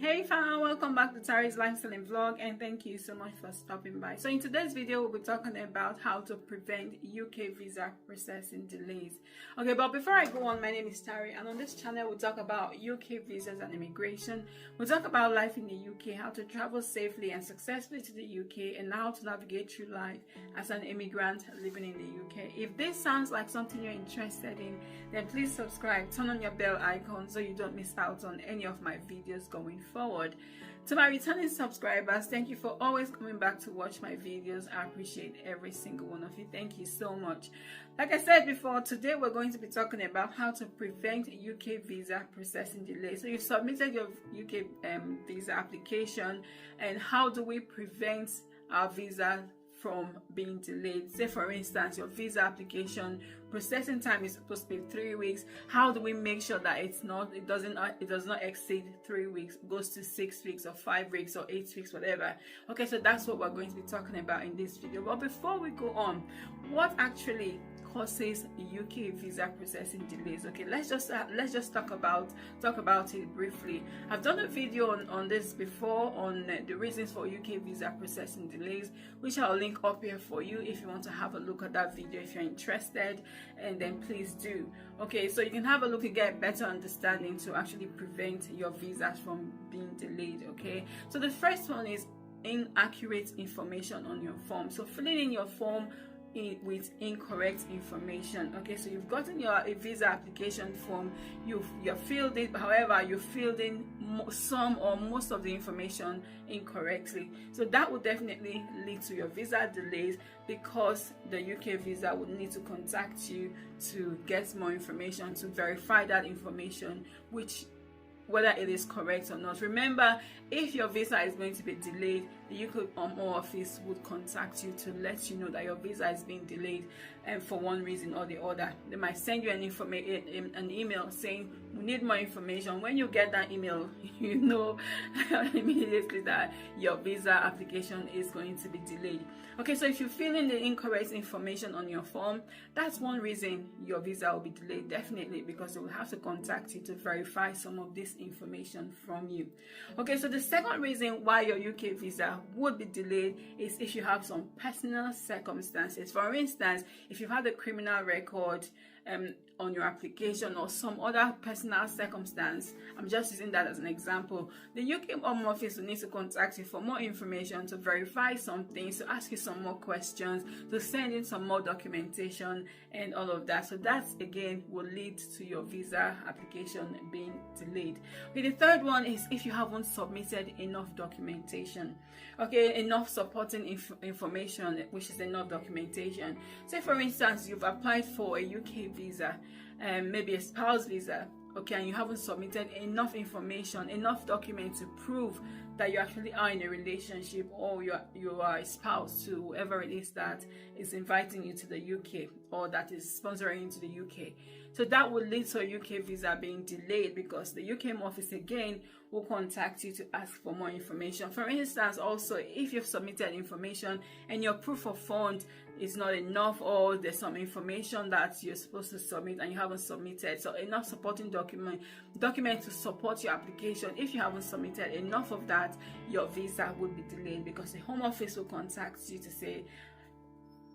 Hey fam, welcome back to Tari's Lifestyle Vlog, and thank you so much for stopping by. So in today's video, we'll be talking about how to prevent UK visa processing delays. Okay, but before I go on, my name is Tari, and on this channel we'll talk about UK visas and immigration. We'll talk about life in the UK, how to travel safely and successfully to the UK, and how to navigate through life as an immigrant living in the UK. If this sounds like something you're interested in, then please subscribe, turn on your bell icon so you don't miss out on any of my videos going forward. To my returning subscribers, thank you for always coming back to watch my videos. I appreciate every single one of you. Thank you so much. Like I said before, today we're going to be talking about how to prevent UK visa processing delays. So you've submitted your UK visa application, and how do we prevent our visa from being delayed? Say for instance, your visa application processing time is supposed to be 3 weeks. How do we make sure that it does not exceed 3 weeks, goes to 6 weeks or 5 weeks or 8 weeks, whatever? Okay, so that's what we're going to be talking about in this video. But before we go on, what actually causes UK visa processing delays? Okay, let's just talk about it briefly. I've done a video on this before, on the reasons for UK visa processing delays, which I'll link up here for you if you want to have a look at that video if you're interested, and then please do. Okay, so you can have a look and get a better understanding to actually prevent your visas from being delayed. Okay, so the first one is inaccurate information on your form. So filling in your form with incorrect information. Okay, so you've gotten your visa application form, you've filled it, however you filled in some or most of the information incorrectly. So that would definitely lead to your visa delays, because the UK visa would need to contact you to get more information, to verify that information, whether it is correct or not. Remember, if your visa is going to be delayed, the UK Home Office would contact you to let you know that your visa is being delayed, and for one reason or the other. They might send you an email saying, we need more information. When you get that email, you know immediately that your visa application is going to be delayed. Okay, so if you fill in the incorrect information on your form, that's one reason your visa will be delayed, definitely, because they will have to contact you to verify some of this information from you. Okay, so the second reason why your UK visa would be delayed is if you have some personal circumstances. For instance, if you've had a criminal record on your application, or some other personal circumstance, I'm just using that as an example, the UK Home Office will need to contact you for more information, to verify some things, to ask you some more questions, to send in some more documentation and all of that. So that again will lead to your visa application being delayed. Okay, the third one is if you haven't submitted enough documentation. Okay, enough supporting information, which is enough documentation. Say for instance, you've applied for a UK visa, maybe a spouse visa, okay, and you haven't submitted enough information, enough documents to prove that you actually are in a relationship, or you are a spouse to whoever it is that is inviting you to the UK or that is sponsoring you to the UK. So that will lead to a UK visa being delayed, because the UK Home Office again will contact you to ask for more information. For instance, also, if you've submitted information and your proof of fund is not enough, or there's some information that you're supposed to submit and you haven't submitted, so enough supporting document to support your application, if you haven't submitted enough of that, your visa would be delayed, because the Home Office will contact you to say,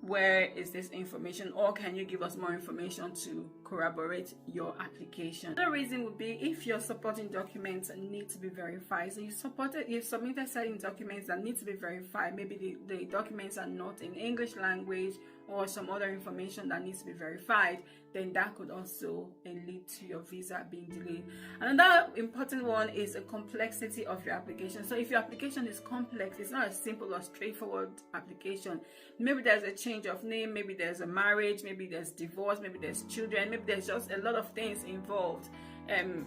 where is this information, or can you give us more information to corroborate your application? The reason would be if your supporting documents need to be verified. So you've submitted certain documents that need to be verified. Maybe the documents are not in English language, or some other information that needs to be verified, then that could also lead to your visa being delayed. Another important one is the complexity of your application. So if your application is complex, it's not a simple or straightforward application. Maybe there's a change of name, maybe there's a marriage, maybe there's divorce, maybe there's children, maybe there's just a lot of things involved in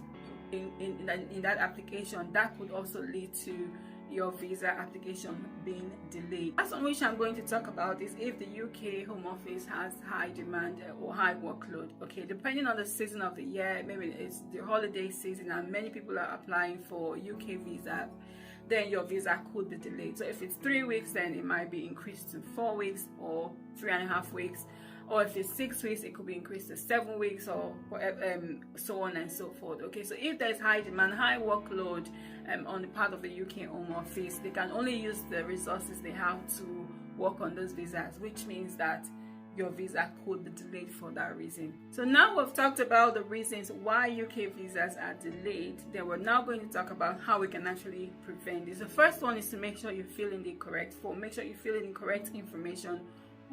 that application. That could also lead to your visa application being delayed. That's on which I'm going to talk about is if the UK Home Office has high demand or high workload. Okay, depending on the season of the year, maybe it's the holiday season and many people are applying for UK visa, then your visa could be delayed. So if it's 3 weeks, then it might be increased to 4 weeks or 3.5 weeks. Or if it's 6 weeks, it could be increased to 7 weeks, or whatever, so on and so forth. Okay, so if there's high demand, high workload, on the part of the UK Home Office. They can only use the resources they have to work on those visas, which means that your visa could be delayed for that reason. So now we've talked about the reasons why UK visas are delayed. Then we're now going to talk about how we can actually prevent this. The first one is to make sure you fill in the correct form. Make sure you fill in the correct information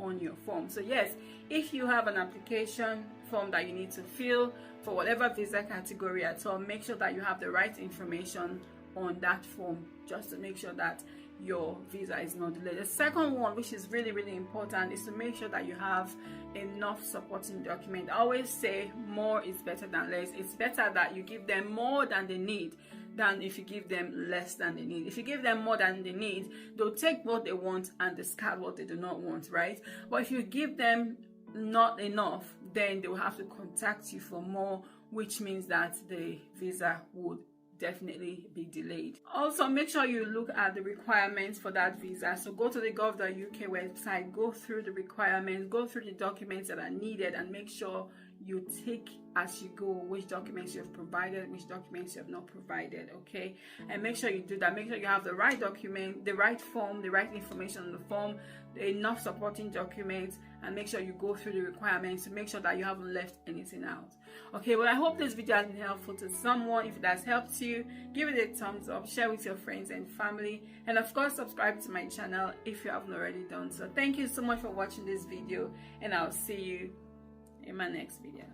on your form. So yes, if you have an application form that you need to fill for whatever visa category at all, make sure that you have the right information on that form, just to make sure that your visa is not delayed. The second one, which is really important, is to make sure that you have enough supporting document. I always say more is better than less. It's better that you give them more than they need than if you give them less than they need. If you give them more than they need, they'll take what they want and discard what they do not want, right? But if you give them not enough, then they will have to contact you for more, which means that the visa would definitely be delayed. Also, make sure you look at the requirements for that visa. So go to the gov.uk website, go through the requirements, go through the documents that are needed, and make sure you tick as you go which documents you have provided, which documents you have not provided, okay? And make sure you do that. Make sure you have the right document, the right form, the right information on the form, enough supporting documents, and make sure you go through the requirements to make sure that you haven't left anything out. Okay, well, I hope this video has been helpful to someone. If it has helped you, give it a thumbs up, share with your friends and family, and of course subscribe to my channel if you haven't already done so. Thank you so much for watching this video, and I'll see you in my next video.